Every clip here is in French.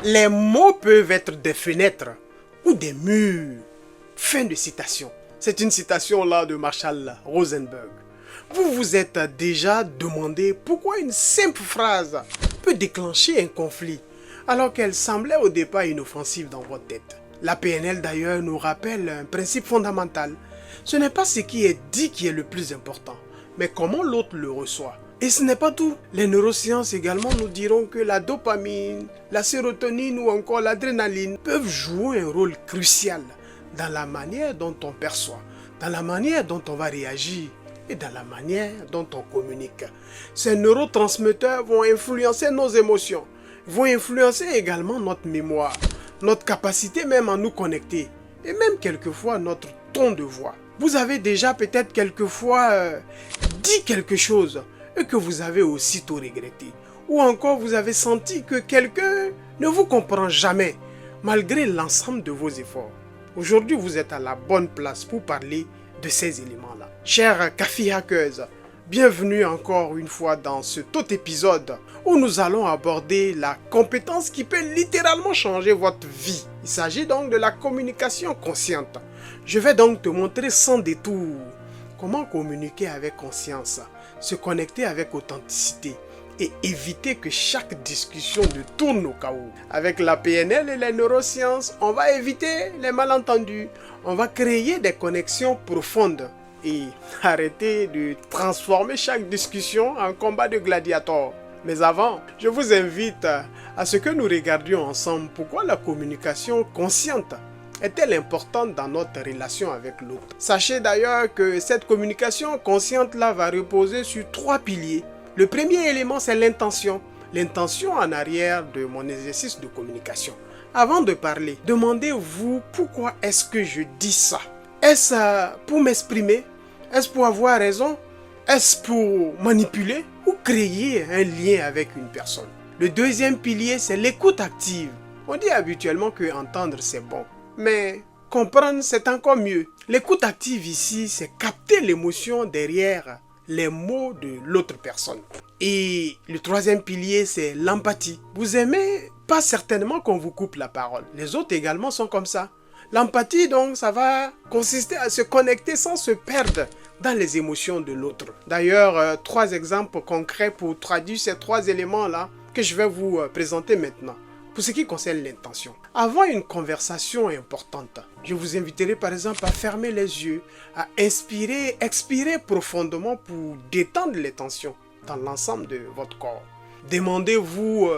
Les mots peuvent être des fenêtres ou des murs. Fin de citation. C'est une citation là de Marshall Rosenberg. Vous vous êtes déjà demandé pourquoi une simple phrase peut déclencher un conflit alors qu'elle semblait au départ inoffensive dans votre tête. La PNL d'ailleurs nous rappelle un principe fondamental. Ce n'est pas ce qui est dit qui est le plus important, mais comment l'autre le reçoit. Et ce n'est pas tout. Les neurosciences également nous diront que la dopamine, la sérotonine ou encore l'adrénaline peuvent jouer un rôle crucial dans la manière dont on perçoit, dans la manière dont on va réagir et dans la manière dont on communique. Ces neurotransmetteurs vont influencer nos émotions, vont influencer également notre mémoire, notre capacité même à nous connecter et même quelquefois notre ton de voix. Vous avez déjà peut-être quelquefois dit quelque chose et que vous avez aussitôt regretté. Ou encore vous avez senti que quelqu'un ne vous comprend jamais malgré l'ensemble de vos efforts. Aujourd'hui, vous êtes à la bonne place pour parler de ces éléments-là. Chers Café Hackers, bienvenue encore une fois dans ce tout épisode où nous allons aborder la compétence qui peut littéralement changer votre vie. Il s'agit donc de la communication consciente. Je vais donc te montrer sans détour comment communiquer avec conscience, se connecter avec authenticité et éviter que chaque discussion ne tourne au chaos. Avec la PNL et les neurosciences, on va éviter les malentendus, on va créer des connexions profondes et arrêter de transformer chaque discussion en combat de gladiateurs. Mais avant, je vous invite à ce que nous regardions ensemble pourquoi la communication consciente est-elle importante dans notre relation avec l'autre. Sachez d'ailleurs que cette communication consciente-là va reposer sur 3 piliers. Le premier élément, c'est l'intention. L'intention en arrière de mon exercice de communication. Avant de parler, demandez-vous pourquoi est-ce que je dis ça. Est-ce pour m'exprimer? Est-ce pour avoir raison? Est-ce pour manipuler ou créer un lien avec une personne? Le deuxième pilier, c'est l'écoute active. On dit habituellement que entendre c'est bon, mais comprendre c'est encore mieux. L'écoute active ici, c'est capter l'émotion derrière les mots de l'autre personne. Et le troisième pilier, c'est l'empathie. Vous aimez pas certainement qu'on vous coupe la parole. Les autres également sont comme ça. L'empathie, donc, ça va consister à se connecter sans se perdre dans les émotions de l'autre. D'ailleurs, 3 exemples concrets pour traduire ces 3 éléments-là que je vais vous présenter maintenant. Pour ce qui concerne l'intention. Avant une conversation importante, je vous inviterai par exemple à fermer les yeux, à inspirer, expirer profondément pour détendre les tensions dans l'ensemble de votre corps. Demandez-vous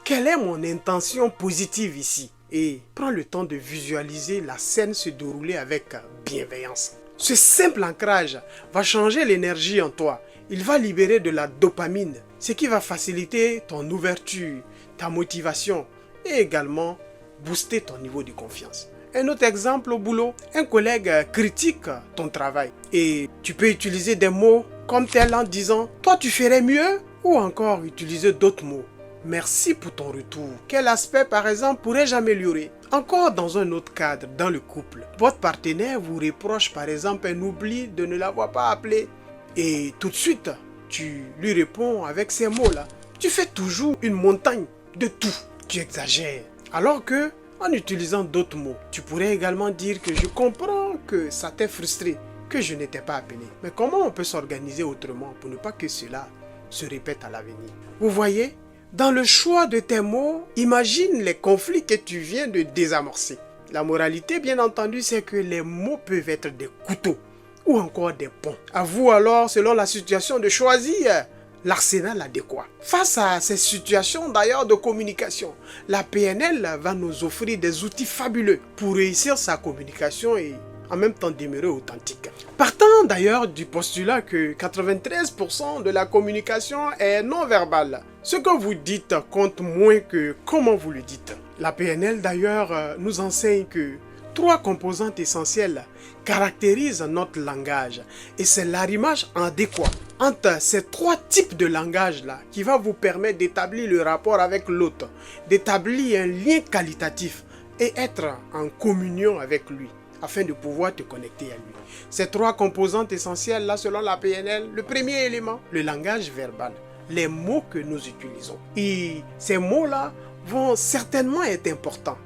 quelle est mon intention positive ici et prends le temps de visualiser la scène se dérouler avec bienveillance. Ce simple ancrage va changer l'énergie en toi. Il va libérer de la dopamine, ce qui va faciliter ton ouverture, ta motivation et également booster ton niveau de confiance. Un autre exemple au boulot, un collègue critique ton travail et tu peux utiliser des mots comme tel en disant « toi tu ferais mieux » ou encore utiliser d'autres mots. « Merci pour ton retour. Quel aspect par exemple pourrais-je améliorer ?» Encore dans un autre cadre, dans le couple, votre partenaire vous reproche par exemple un oubli de ne l'avoir pas appelé et tout de suite tu lui réponds avec ces mots-là. Tu fais toujours une montagne de tout. Tu exagères. Alors que, en utilisant d'autres mots, tu pourrais également dire que je comprends que ça t'est frustré, que je n'étais pas appelé. Mais comment on peut s'organiser autrement pour ne pas que cela se répète à l'avenir? Vous voyez, dans le choix de tes mots, imagine les conflits que tu viens de désamorcer. La moralité, bien entendu, c'est que les mots peuvent être des couteaux ou encore des ponts. À vous alors, selon la situation, de choisir l'arsenal adéquat. Face à ces situations d'ailleurs de communication, la PNL va nous offrir des outils fabuleux pour réussir sa communication et en même temps demeurer authentique. Partant d'ailleurs du postulat que 93% de la communication est non verbale, ce que vous dites compte moins que comment vous le dites. La PNL d'ailleurs nous enseigne que 3 composantes essentielles caractérisent notre langage et c'est l'arrimage adéquat entre ces 3 types de langage-là qui va vous permettre d'établir le rapport avec l'autre, d'établir un lien qualitatif et être en communion avec lui afin de pouvoir te connecter à lui. Ces 3 composantes essentielles-là selon la PNL, le premier élément, le langage verbal, les mots que nous utilisons. Et ces mots-là vont certainement être importants,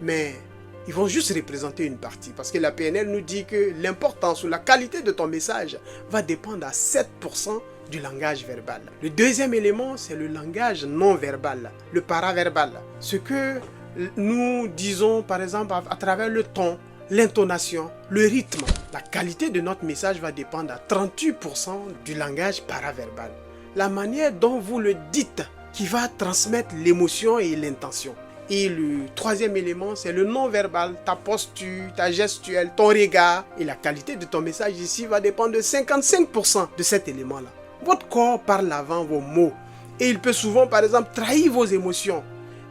mais ils vont juste représenter une partie. Parce que la PNL nous dit que l'importance ou la qualité de ton message va dépendre à 7% du langage verbal. Le deuxième élément, c'est le langage non verbal, le paraverbal. Ce que nous disons par exemple à travers le ton, l'intonation, le rythme. La qualité de notre message va dépendre à 38% du langage paraverbal. La manière dont vous le dites qui va transmettre l'émotion et l'intention. Et le troisième élément, c'est le non-verbal, ta posture, ta gestuelle, ton regard. Et la qualité de ton message ici va dépendre de 55% de cet élément-là. Votre corps parle avant vos mots. Et il peut souvent, par exemple, trahir vos émotions,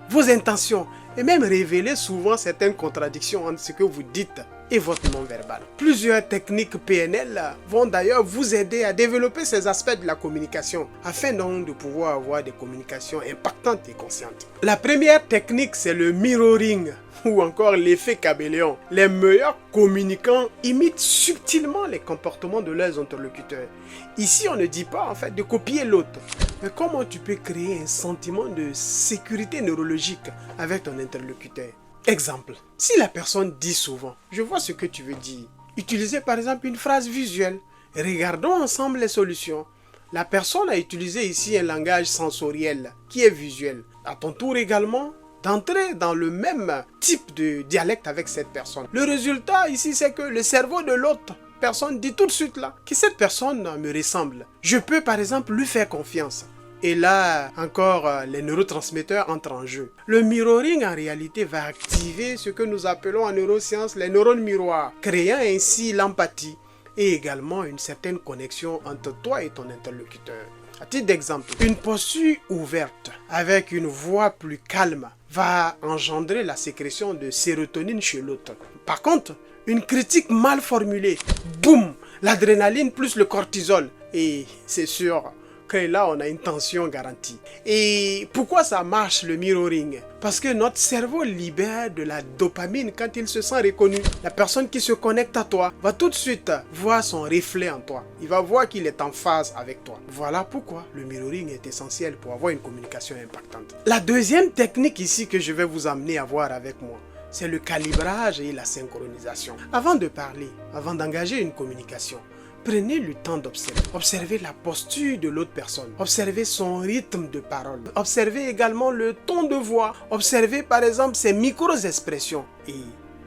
vos intentions, et même révéler souvent certaines contradictions entre ce que vous dites et votre non-verbal. Plusieurs techniques PNL vont d'ailleurs vous aider à développer ces aspects de la communication afin donc de pouvoir avoir des communications impactantes et conscientes. La première technique, c'est le mirroring ou encore l'effet caméléon. Les meilleurs communicants imitent subtilement les comportements de leurs interlocuteurs. Ici, on ne dit pas en fait de copier l'autre, mais comment tu peux créer un sentiment de sécurité neurologique avec ton interlocuteur. Exemple, si la personne dit souvent « je vois ce que tu veux dire », utilisez par exemple une phrase visuelle. Regardons ensemble les solutions. La personne a utilisé ici un langage sensoriel qui est visuel. À ton tour également, d'entrer dans le même type de dialecte avec cette personne. Le résultat ici, c'est que le cerveau de l'autre personne dit tout de suite là que cette personne me ressemble. Je peux par exemple lui faire confiance. Et là, encore, les neurotransmetteurs entrent en jeu. Le mirroring, en réalité, va activer ce que nous appelons en neurosciences les neurones miroirs, créant ainsi l'empathie et également une certaine connexion entre toi et ton interlocuteur. À titre d'exemple, une posture ouverte avec une voix plus calme va engendrer la sécrétion de sérotonine chez l'autre. Par contre, une critique mal formulée, boum, l'adrénaline plus le cortisol. Et c'est sûr que là, on a une tension garantie. Et pourquoi ça marche le mirroring? Parce que notre cerveau libère de la dopamine quand il se sent reconnu. La personne qui se connecte à toi va tout de suite voir son reflet en toi. Il va voir qu'il est en phase avec toi. Voilà pourquoi le mirroring est essentiel pour avoir une communication impactante. La deuxième technique ici que je vais vous amener à voir avec moi, c'est le calibrage et la synchronisation. Avant de parler, avant d'engager une communication, prenez le temps d'observer. Observez la posture de l'autre personne. Observez son rythme de parole. Observez également le ton de voix. Observez par exemple ses micro-expressions. Et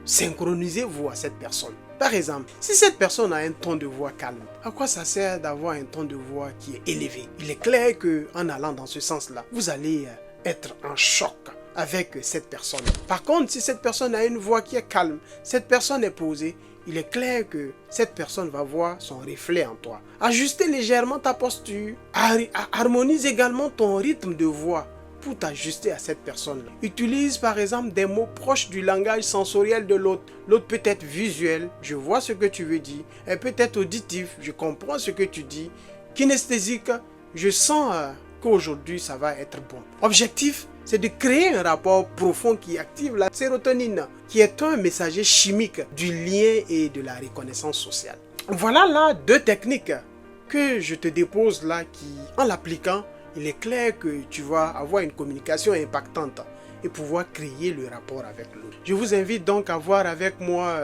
synchronisez-vous à cette personne. Par exemple, si cette personne a un ton de voix calme, à quoi ça sert d'avoir un ton de voix qui est élevé? Il est clair qu'en allant dans ce sens-là, vous allez être en choc avec cette personne. Par contre, si cette personne a une voix qui est calme, cette personne est posée, il est clair que cette personne va voir son reflet en toi. Ajustez légèrement ta posture. Harmonise également ton rythme de voix pour t'ajuster à cette personne. Utilise par exemple des mots proches du langage sensoriel de l'autre. L'autre peut être visuel, je vois ce que tu veux dire. Elle peut être auditif, je comprends ce que tu dis. Kinesthésique, je sens qu'aujourd'hui ça va être bon. Objectif, c'est de créer un rapport profond qui active la sérotonine, qui est un messager chimique du lien et de la reconnaissance sociale. Voilà là deux techniques que je te dépose là qui, en l'appliquant, il est clair que tu vas avoir une communication impactante et pouvoir créer le rapport avec l'autre. Je vous invite donc à voir avec moi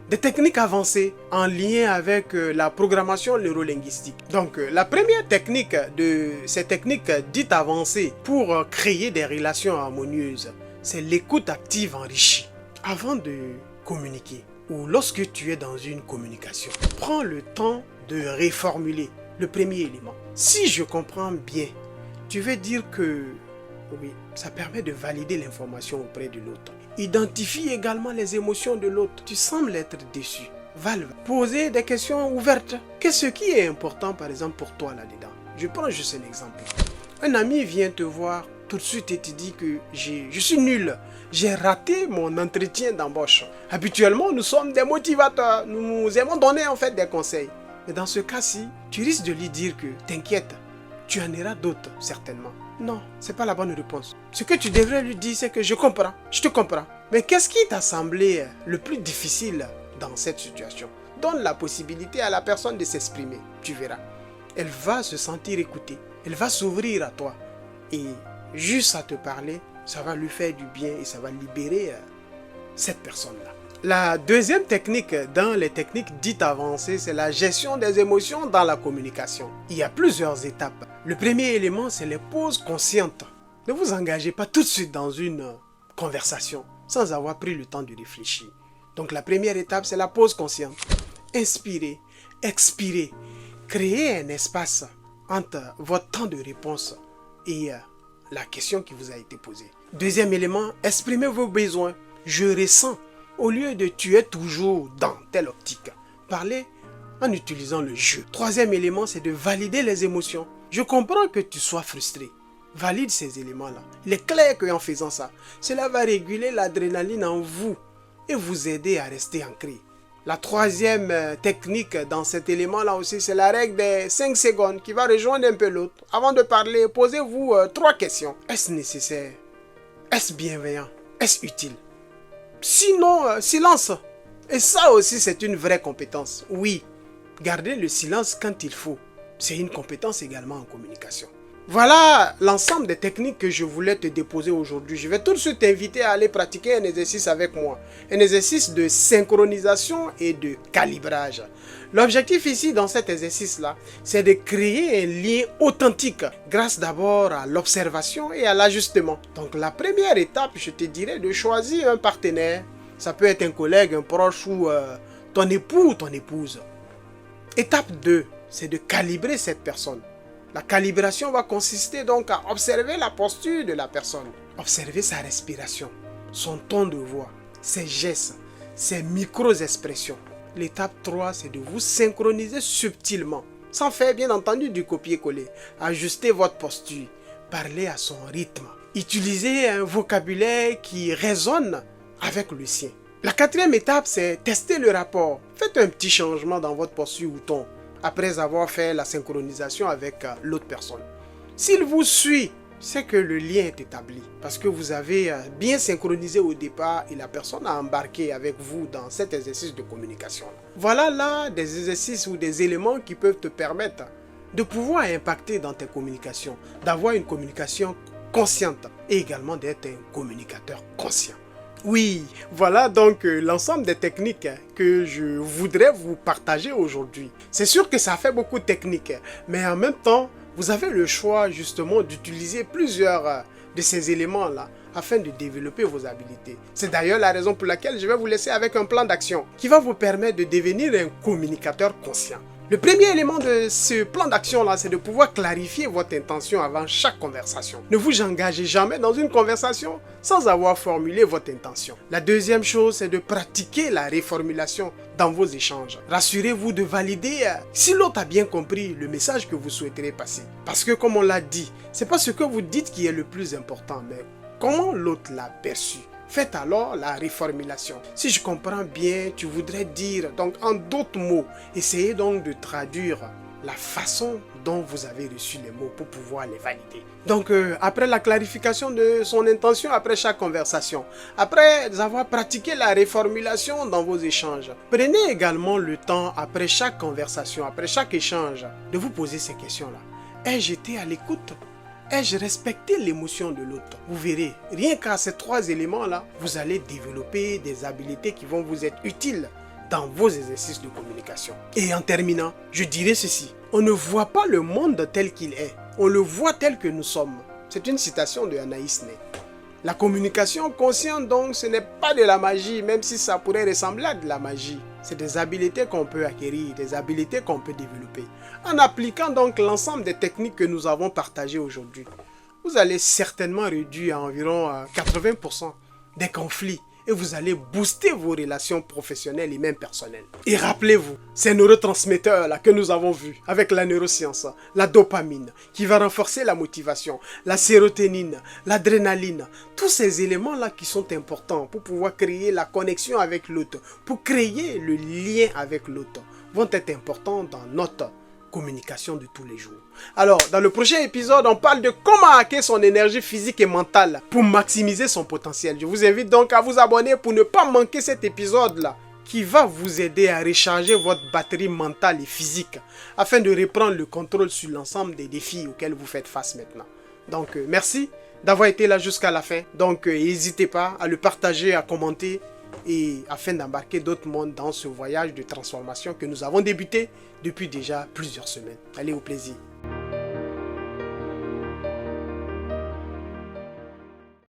des techniques avancées en lien avec la programmation neurolinguistique. Donc, la première technique de ces techniques dites avancées pour créer des relations harmonieuses, c'est l'écoute active enrichie. Avant de communiquer ou lorsque tu es dans une communication, prends le temps de reformuler le premier élément. Si je comprends bien, tu veux dire que oui, ça permet de valider l'information auprès de l'autre. Identifie également les émotions de l'autre. Tu sembles être déçu. Valve, poser des questions ouvertes. Qu'est-ce qui est important par exemple pour toi là-dedans? Je prends juste un exemple. Un ami vient te voir tout de suite et te dit que je suis nul. J'ai raté mon entretien d'embauche. Habituellement, nous sommes des motivateurs. Nous aimons donner en fait des conseils. Mais dans ce cas-ci, tu risques de lui dire que t'inquiète, tu en auras d'autres certainement. Non, c'est pas la bonne réponse. Ce que tu devrais lui dire, c'est que je comprends, je te comprends. Mais qu'est-ce qui t'a semblé le plus difficile dans cette situation? Donne la possibilité à la personne de s'exprimer, tu verras. Elle va se sentir écoutée, elle va s'ouvrir à toi. Et juste à te parler, Ça va lui faire du bien et ça va libérer cette personne-là. La deuxième technique dans les techniques dites avancées, c'est la gestion des émotions dans la communication. Il y a plusieurs étapes. Le premier élément, c'est les pauses conscientes. Ne vous engagez pas tout de suite dans une conversation sans avoir pris le temps de réfléchir. Donc la première étape, c'est la pause consciente. Inspirez, expirez, créez un espace entre votre temps de réponse et la question qui vous a été posée. Deuxième élément, exprimez vos besoins. Je ressens. Au lieu de tu es toujours dans telle optique, parlez en utilisant le je. Troisième élément, c'est de valider les émotions. Je comprends que tu sois frustré. Valide ces éléments-là. Il est clair qu'en faisant ça, cela va réguler l'adrénaline en vous et vous aider à rester ancré. La troisième technique dans cet élément-là aussi, c'est la règle des 5 secondes qui va rejoindre un peu l'autre. Avant de parler, posez-vous 3 questions. Est-ce nécessaire? Est-ce bienveillant? Est-ce utile? Sinon, silence. Et ça aussi, c'est une vraie compétence. Oui, garder le silence quand il faut. C'est une compétence également en communication. Voilà l'ensemble des techniques que je voulais te déposer aujourd'hui. Je vais tout de suite t'inviter à aller pratiquer un exercice avec moi. Un exercice de synchronisation et de calibrage. L'objectif ici dans cet exercice-là, c'est de créer un lien authentique grâce d'abord à l'observation et à l'ajustement. Donc la première étape, je te dirais de choisir un partenaire. Ça peut être un collègue, un proche ou ton époux ou ton épouse. Étape 2, c'est de calibrer cette personne. La calibration va consister donc à observer la posture de la personne. Observer sa respiration, son ton de voix, ses gestes, ses micro-expressions. L'étape 3, c'est de vous synchroniser subtilement, sans faire bien entendu du copier-coller. Ajustez votre posture, parlez à son rythme. Utilisez un vocabulaire qui résonne avec le sien. La quatrième étape, c'est tester le rapport. Faites un petit changement dans votre posture ou ton, après avoir fait la synchronisation avec l'autre personne. S'il vous suit, c'est que le lien est établi. Parce que vous avez bien synchronisé au départ et la personne a embarqué avec vous dans cet exercice de communication. Voilà là des exercices ou des éléments qui peuvent te permettre de pouvoir impacter dans tes communications, d'avoir une communication consciente et également d'être un communicateur conscient. Oui, voilà donc l'ensemble des techniques que je voudrais vous partager aujourd'hui. C'est sûr que ça fait beaucoup de techniques, mais en même temps, vous avez le choix justement d'utiliser plusieurs de ces éléments-là afin de développer vos habiletés. C'est d'ailleurs la raison pour laquelle je vais vous laisser avec un plan d'action qui va vous permettre de devenir un communicateur conscient. Le premier élément de ce plan d'action-là, c'est de pouvoir clarifier votre intention avant chaque conversation. Ne vous engagez jamais dans une conversation sans avoir formulé votre intention. La deuxième chose, c'est de pratiquer la reformulation dans vos échanges. Rassurez-vous de valider si l'autre a bien compris le message que vous souhaiterez passer. Parce que comme on l'a dit, c'est pas ce que vous dites qui est le plus important, mais comment l'autre l'a perçu. Faites alors la reformulation. Si je comprends bien, tu voudrais dire, donc en d'autres mots, essayez donc de traduire la façon dont vous avez reçu les mots pour pouvoir les valider. Donc après la clarification de son intention après chaque conversation, après avoir pratiqué la reformulation dans vos échanges, prenez également le temps après chaque conversation, après chaque échange, de vous poser ces questions-là. Ai-je été à l'écoute ? Ai-je respecté l'émotion de l'autre? Vous verrez, rien qu'à ces 3 éléments-là, vous allez développer des habiletés qui vont vous être utiles dans vos exercices de communication. Et en terminant, je dirais ceci. On ne voit pas le monde tel qu'il est. On le voit tel que nous sommes. C'est une citation de Anaïs Nin. La communication consciente, donc, ce n'est pas de la magie, même si ça pourrait ressembler à de la magie. C'est des habiletés qu'on peut acquérir, des habiletés qu'on peut développer. En appliquant donc l'ensemble des techniques que nous avons partagées aujourd'hui, vous allez certainement réduire à environ 80% des conflits et vous allez booster vos relations professionnelles et même personnelles. Et rappelez-vous, ces neurotransmetteurs-là que nous avons vus avec la neuroscience, la dopamine qui va renforcer la motivation, la sérotonine, l'adrénaline, tous ces éléments-là qui sont importants pour pouvoir créer la connexion avec l'autre, pour créer le lien avec l'autre, vont être importants dans notre communication de tous les jours. Alors, dans le prochain épisode, on parle de comment hacker son énergie physique et mentale pour maximiser son potentiel. Je vous invite donc à vous abonner pour ne pas manquer cet épisode-là qui va vous aider à recharger votre batterie mentale et physique afin de reprendre le contrôle sur l'ensemble des défis auxquels vous faites face maintenant. Donc, merci d'avoir été là jusqu'à la fin. Donc, n'hésitez pas à le partager, à commenter, et afin d'embarquer d'autres mondes dans ce voyage de transformation que nous avons débuté depuis déjà plusieurs semaines. Allez, au plaisir.